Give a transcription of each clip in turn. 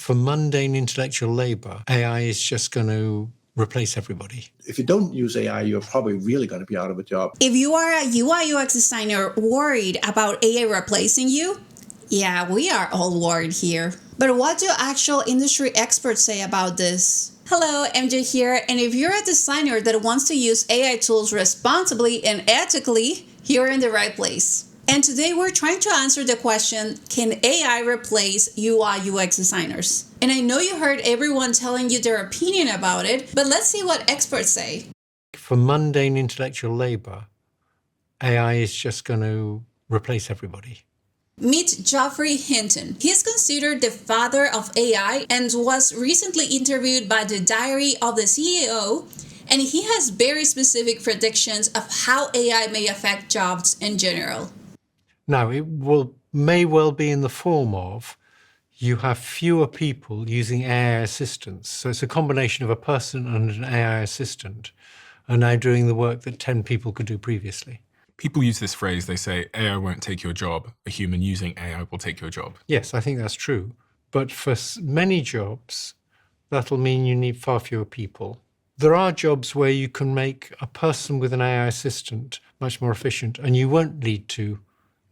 For mundane intellectual labor, AI is just going to replace everybody. If you don't use AI, you're probably really going to be out of a job. If you are a UI UX designer worried about AI replacing you, yeah, we are all worried here. But what do actual industry experts say about this? Hello, MJ here, and if you're a designer that wants to use AI tools responsibly and ethically, you're in the right place. And today we're trying to answer the question, can AI replace UI UX designers? And I know you heard everyone telling you their opinion about it, but let's see what experts say. For mundane intellectual labor, AI is just going to replace everybody. Meet Geoffrey Hinton. He's considered the father of AI and was recently interviewed by the Diary of the CEO, and he has very specific predictions of how AI may affect jobs in general. Now, it may well be in the form of you have fewer people using AI assistants. So it's a combination of a person and an AI assistant are now doing the work that 10 people could do previously. People use this phrase, they say, AI won't take your job. A human using AI will take your job. Yes, I think that's true. But for many jobs, that'll mean you need far fewer people. There are jobs where you can make a person with an AI assistant much more efficient, and you won't lead to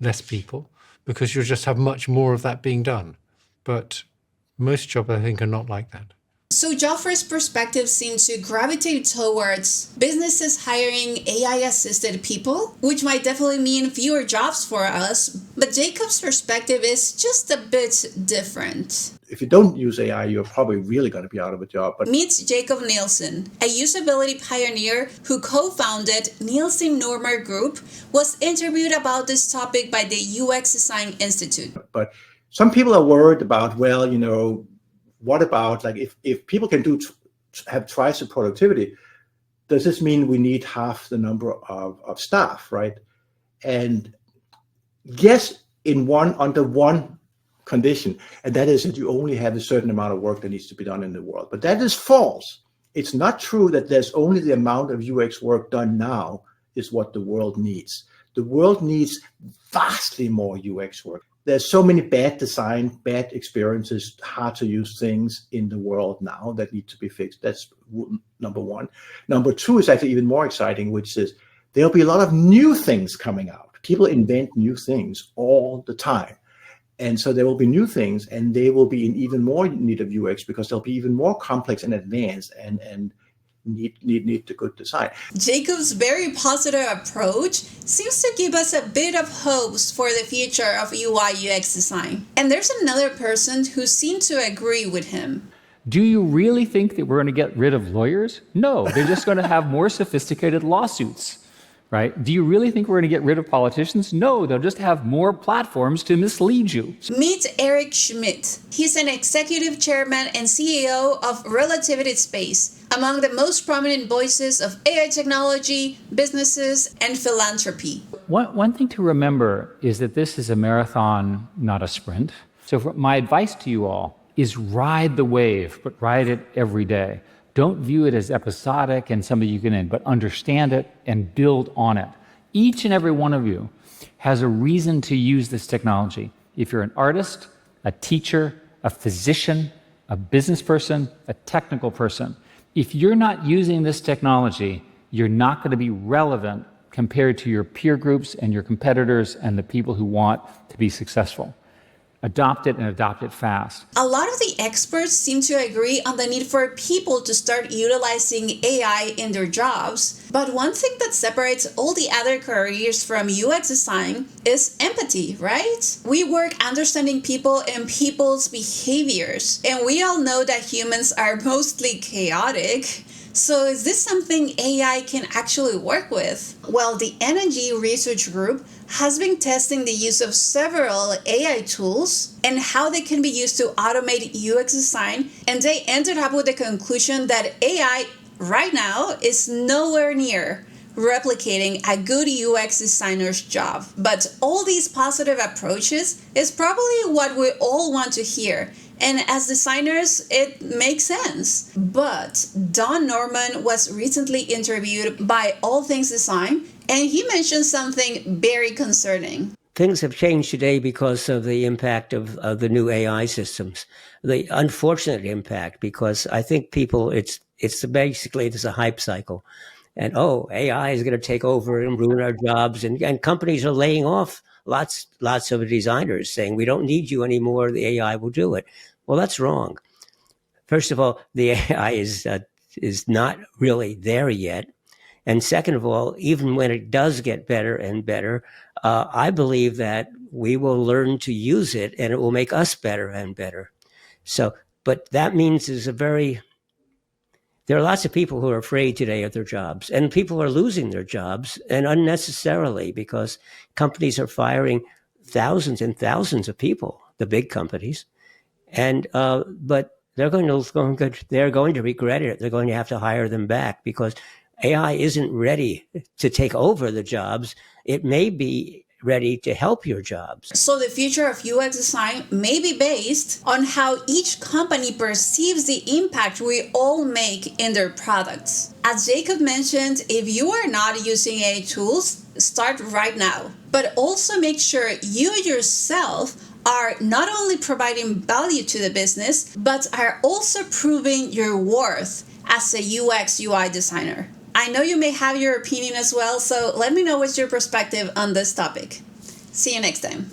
less people because you'll just have much more of that being done. But most jobs, I think, are not like that. So Geoffrey's perspective seems to gravitate towards businesses hiring AI-assisted people, which might definitely mean fewer jobs for us, but Jakob's perspective is just a bit different. If you don't use AI, you're probably really going to be out of a job. But Meet Jakob Nielsen, a usability pioneer who co-founded Nielsen Normer Group, was interviewed about this topic by the UX Design Institute. But some people are worried about, what about if people can have twice the productivity, does this mean we need half the number of staff, right? And yes, under one condition, and that is that you only have a certain amount of work that needs to be done in the world. But that is false. It's not true that there's only the amount of UX work done now is what the world needs. The world needs vastly more UX work. There's so many bad design, bad experiences, hard to use things in the world now that need to be fixed. That's number one. Number two is actually even more exciting, which is there'll be a lot of new things coming out. People invent new things all the time. And so there will be new things, and they will be in even more need of UX because they'll be even more complex and advanced and need the good design. Jakob's very positive approach seems to give us a bit of hopes for the future of UI UX design. And there's another person who seemed to agree with him. Do you really think that we're going to get rid of lawyers? No, they're just going to have more sophisticated lawsuits, right? Do you really think we're going to get rid of politicians? No, they'll just have more platforms to mislead you. Meet Eric Schmidt. He's an executive chairman and CEO of Relativity Space, among the most prominent voices of AI technology, businesses, and philanthropy. One thing to remember is that this is a marathon, not a sprint. So my advice to you all is ride the wave, but ride it every day. Don't view it as episodic and something you can end, but understand it and build on it. Each and every one of you has a reason to use this technology. If you're an artist, a teacher, a physician, a business person, a technical person, if you're not using this technology, you're not going to be relevant compared to your peer groups and your competitors and the people who want to be successful. Adopt it and adopt it fast. A lot of the experts seem to agree on the need for people to start utilizing AI in their jobs. But one thing that separates all the other careers from UX design is empathy, right? We work understanding people and people's behaviors. And we all know that humans are mostly chaotic. So is this something AI can actually work with? Well, the Energy Research Group has been testing the use of several AI tools and how they can be used to automate UX design, and they ended up with the conclusion that AI right now is nowhere near replicating a good UX designer's job. But all these positive approaches is probably what we all want to hear. And as designers, it makes sense. But Don Norman was recently interviewed by All Things Design, and he mentioned something very concerning. things have changed today because of the impact of the new AI systems. The unfortunate impact, because I think people, it's basically there's a hype cycle, and AI is going to take over and ruin our jobs, and companies are laying off lots of designers, saying we don't need you anymore. The AI will do it. Well, that's wrong. First of all, the AI is not really there yet. And second of all, even when it does get better and better, I believe that we will learn to use it and it will make us better and better. So, but that means there are lots of people who are afraid today of their jobs, and people are losing their jobs, and unnecessarily, because companies are firing thousands and thousands of people, the big companies. And, but they're going to regret it. They're going to have to hire them back because AI isn't ready to take over the jobs. It may be ready to help your jobs. So the future of UX design may be based on how each company perceives the impact we all make in their products. As Jakob mentioned, if you are not using AI tools, start right now. But also make sure you yourself are not only providing value to the business, but are also proving your worth as a UX UI designer. I know you may have your opinion as well, so let me know what's your perspective on this topic. See you next time.